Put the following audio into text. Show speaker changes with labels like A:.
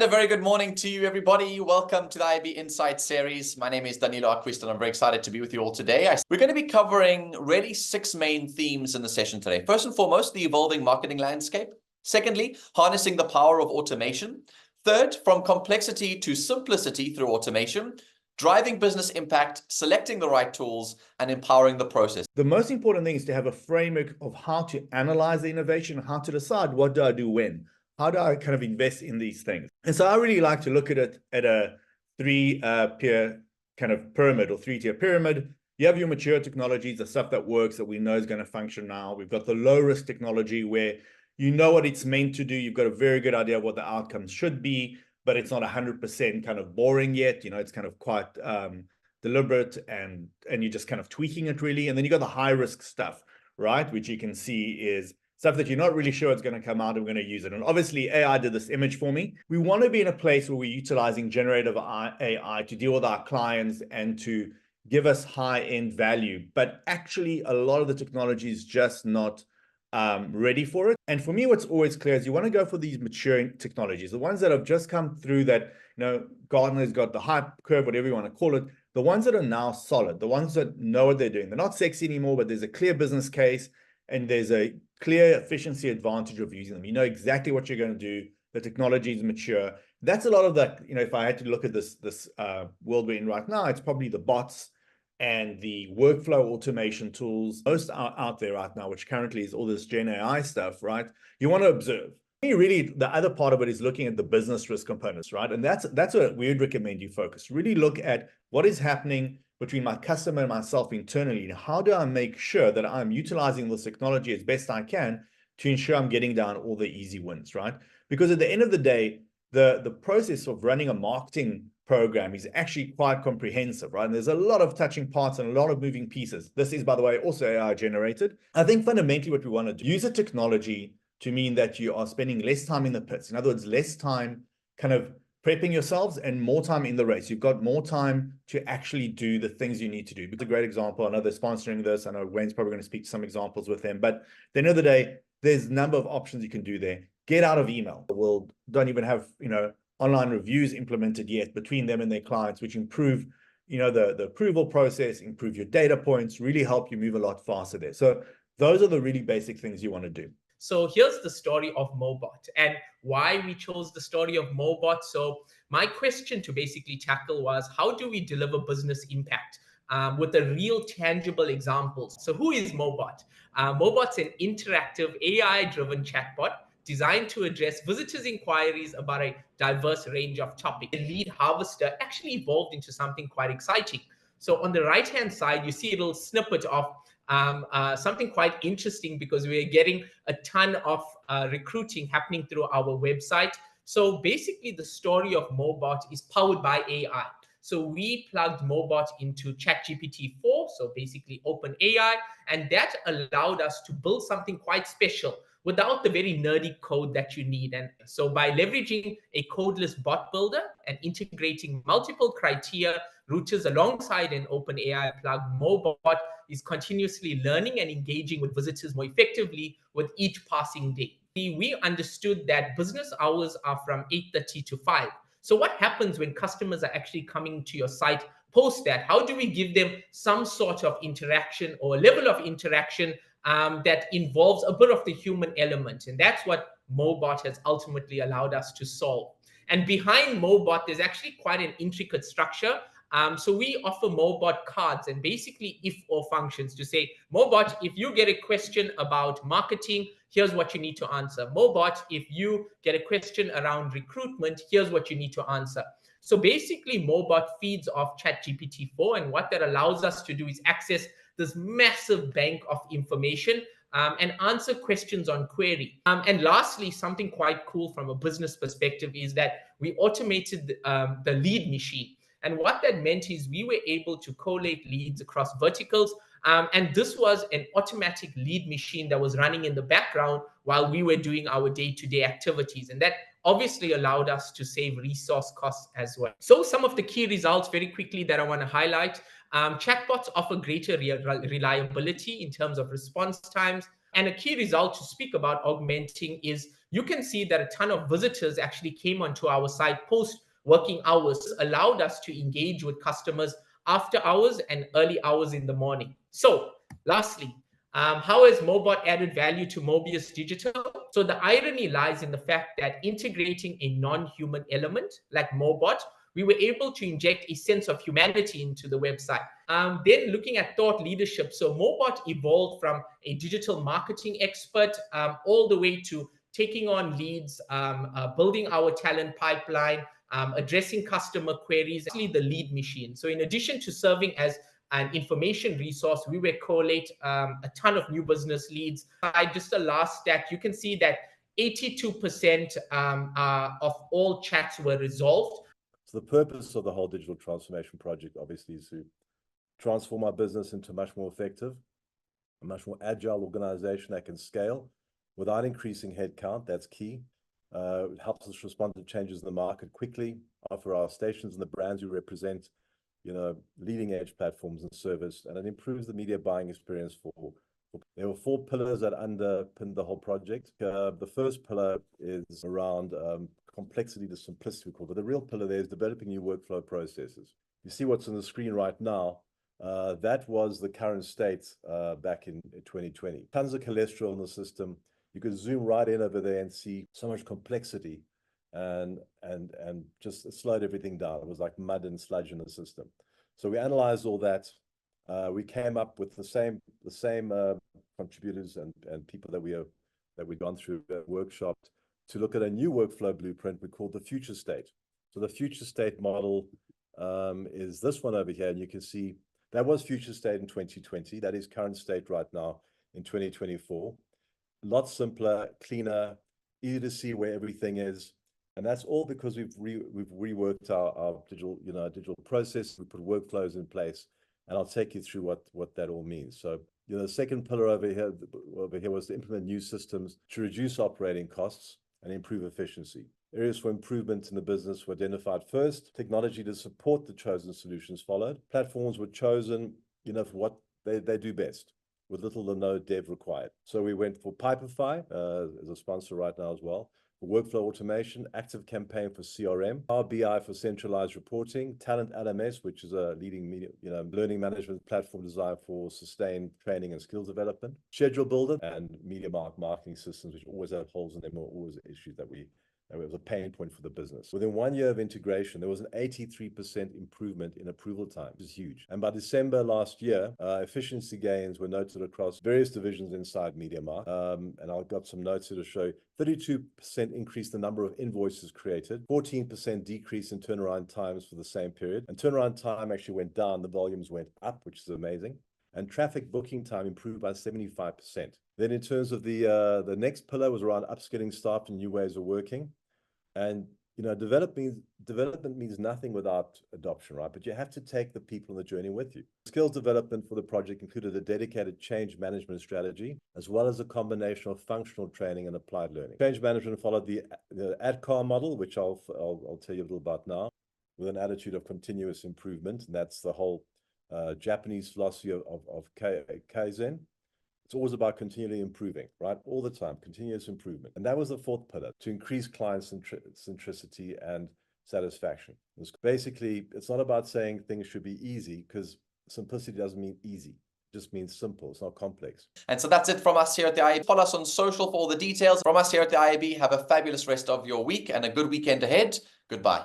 A: a very good morning to you, everybody. Welcome to the IB Insight series. My name is Danilo Aquist, and I'm very excited to be with you all today. We're going to be covering really 6 main themes in the session today. First and foremost, the evolving marketing landscape. Secondly, harnessing the power of automation. Third, from complexity to simplicity through automation. Driving business impact, selecting the right tools, and empowering the process.
B: The most important thing is to have a framework of how to analyze the innovation, how to decide what do I do when. How do I kind of invest in these things? And so I really like to look at it at a three-tier kind of pyramid or 3-tier pyramid. You have your mature technologies, the stuff that works that we know is going to function now. We've got the low-risk technology where you know what it's meant to do. You've got a very good idea of what the outcomes should be, but it's not 100% kind of boring yet. You know, it's kind of quite deliberate and you're just kind of tweaking it really. And then you got the high-risk stuff, right? Which you can see is stuff that you're not really sure it's going to come out and we're going to use it. And obviously AI did this image for me. We want to be in a place where we're utilizing generative AI to deal with our clients and to give us high-end value. But actually, a lot of the technology is just not ready for it. And for me, what's always clear is you want to go for these maturing technologies, the ones that have just come through that, you know, Gartner's got the hype curve, whatever you want to call it, the ones that are now solid, the ones that know what they're doing. They're not sexy anymore, but there's a clear business case and there's a clear efficiency advantage of using them. You know exactly what you're going to do. The technology is mature. That's a lot of that. You know, if I had to look at this world we're in right now, it's probably the bots and the workflow automation tools. Most are out there right now, which currently is all this Gen AI stuff, right? You want to observe. Really, the other part of it is looking at the business risk components, right? And that's what we would recommend you focus. Really look at what is happening between my customer and myself internally. How do I make sure that I'm utilizing this technology as best I can to ensure I'm getting down all the easy wins, right? Because at the end of the day, the process of running a marketing program is actually quite comprehensive, right? And there's a lot of touching parts and a lot of moving pieces. This is, by the way, also AI generated. I think fundamentally what we want to do, use the technology to mean that you are spending less time in the pits. In other words, less time kind of prepping yourselves and more time in the race. You've got more time to actually do the things you need to do. It's a great example. I know they're sponsoring this. I know Wayne's probably going to speak to some examples with them. But at the end of the day, there's a number of options you can do there. Get out of email. We don't even have, you know, online reviews implemented yet between them and their clients, which improve, you know, the approval process, improve your data points, really help you move a lot faster there. So those are the really basic things you want to do.
C: So here's the story of Mobot and why we chose the story of Mobot. So my question to basically tackle was, how do we deliver business impact with a real tangible examples? So who is Mobot? Mobot's an interactive AI-driven chatbot designed to address visitors' inquiries about a diverse range of topics. The lead harvester actually evolved into something quite exciting. So on the right-hand side, you see a little snippet of something quite interesting because we're getting a ton of recruiting happening through our website. So basically the story of Mobot is powered by AI. So we plugged Mobot into ChatGPT-4, so basically OpenAI, and that allowed us to build something quite special without the very nerdy code that you need. And so by leveraging a codeless bot builder and integrating multiple criteria routers alongside an OpenAI plug, Mobot is continuously learning and engaging with visitors more effectively with each passing day. We understood that business hours are from 8:30 to 5. So what happens when customers are actually coming to your site post that? How do we give them some sort of interaction or level of interaction that involves a bit of the human element? And that's what Mobot has ultimately allowed us to solve. And behind Mobot, there's actually quite an intricate structure. So we offer Mobot cards and basically if/or functions to say, Mobot, if you get a question about marketing, here's what you need to answer. Mobot, if you get a question around recruitment, here's what you need to answer. So basically Mobot feeds off ChatGPT-4, and what that allows us to do is access this massive bank of information and answer questions on query. And lastly, something quite cool from a business perspective is that we automated the lead machine. And what that meant is we were able to collate leads across verticals. And this was an automatic lead machine that was running in the background while we were doing our day-to-day activities. And that obviously allowed us to save resource costs as well. So some of the key results very quickly that I want to highlight. Chatbots offer greater reliability in terms of response times. And a key result to speak about augmenting is you can see that a ton of visitors actually came onto our site post working hours. This allowed us to engage with customers after hours and early hours in the morning. So lastly, how has Mobot added value to Mobius Digital? So the irony lies in the fact that integrating a non-human element like Mobot, we were able to inject a sense of humanity into the website. Then looking at thought leadership. So Mobot evolved from a digital marketing expert all the way to taking on leads, building our talent pipeline, addressing customer queries, actually the lead machine. So in addition to serving as an information resource, we will collate a ton of new business leads. Just the last stat, you can see that 82% of all chats were resolved.
D: So the purpose of the whole digital transformation project, obviously, is to transform our business into a much more effective, a much more agile organization that can scale without increasing headcount. That's key. It helps us respond to changes in the market quickly, offer our stations and the brands we represent, leading edge platforms and service, and it improves the media buying experience for. There were 4 pillars that underpin the whole project. The first pillar is around complexity to simplicity, we call it. The real pillar there is developing new workflow processes. You see what's on the screen right now. That was the current state back in 2020. Tons of cholesterol in the system. You could zoom right in over there and see so much complexity and just slowed everything down. It was like mud and sludge in the system. So we analyzed all that. We came up with the same contributors and people that we've gone through a workshop to look at a new workflow blueprint we called the future state. So the future state model is this one over here, and you can see that was future state in 2020. That is current state right now in 2024. A lot simpler, cleaner, easy to see where everything is. And that's all because we've reworked our digital process. We put workflows in place, and I'll take you through what that all means. So, the second pillar over here was to implement new systems to reduce operating costs and improve efficiency. Areas for improvement in the business were identified first. Technology to support the chosen solutions followed. Platforms were chosen, for what they do best, with little or no dev required. So we went for Pipefy as a sponsor right now as well. For workflow automation, Active Campaign for CRM, Power BI for centralized reporting, Talent LMS, which is a leading media, learning management platform designed for sustained training and skills development, Schedule Builder, and Mediamark marketing systems, which always have holes in them or always issues that was a pain point for the business. Within 1 year of integration, there was an 83% improvement in approval time, which is huge. And by December last year, efficiency gains were noted across various divisions inside Mediamark. And I've got some notes here to show 32% increase the number of invoices created, 14% decrease in turnaround times for the same period. And turnaround time actually went down, the volumes went up, which is amazing. And traffic booking time improved by 75%. Then in terms of the next pillar was around upskilling staff and new ways of working. And development means nothing without adoption, right? But you have to take the people on the journey with you. Skills development for the project included a dedicated change management strategy, as well as a combination of functional training and applied learning. Change management followed the ADCAR model, which I'll tell you a little about now, with an attitude of continuous improvement. And that's the whole Japanese philosophy of Kaizen. It's always about continually improving, right? All the time, continuous improvement. And that was the fourth pillar, to increase client centricity and satisfaction. It's not about saying things should be easy, because simplicity doesn't mean easy. It just means simple. It's not complex.
A: And so that's it from us here at the IAB. Follow us on social for all the details. From us here at the IAB, have a fabulous rest of your week and a good weekend ahead. Goodbye.